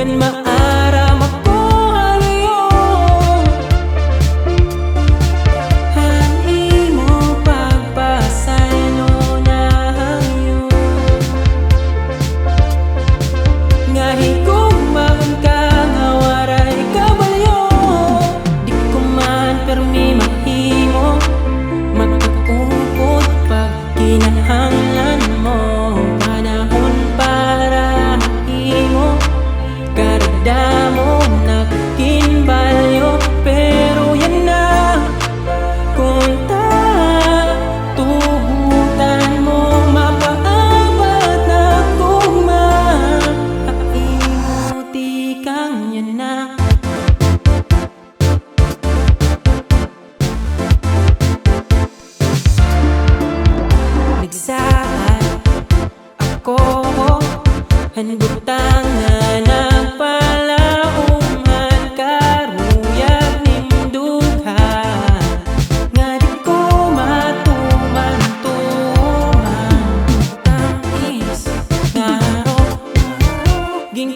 Ken maaram ako halayon han imo pagpasaylo na hangyo nga higugmaon ka nga waray kabalyo di ko man permi mahimo magkakupot pag kinahanglan mo panahon para imo karda mo nagkinbalyo pero yan na kung tubutan mo mapaabat na kumaimuti kang yan na nagsaad ako handutang na nagpalaungan karuyag ning dugha nga di ko matuman-tuman tangis nga ro ging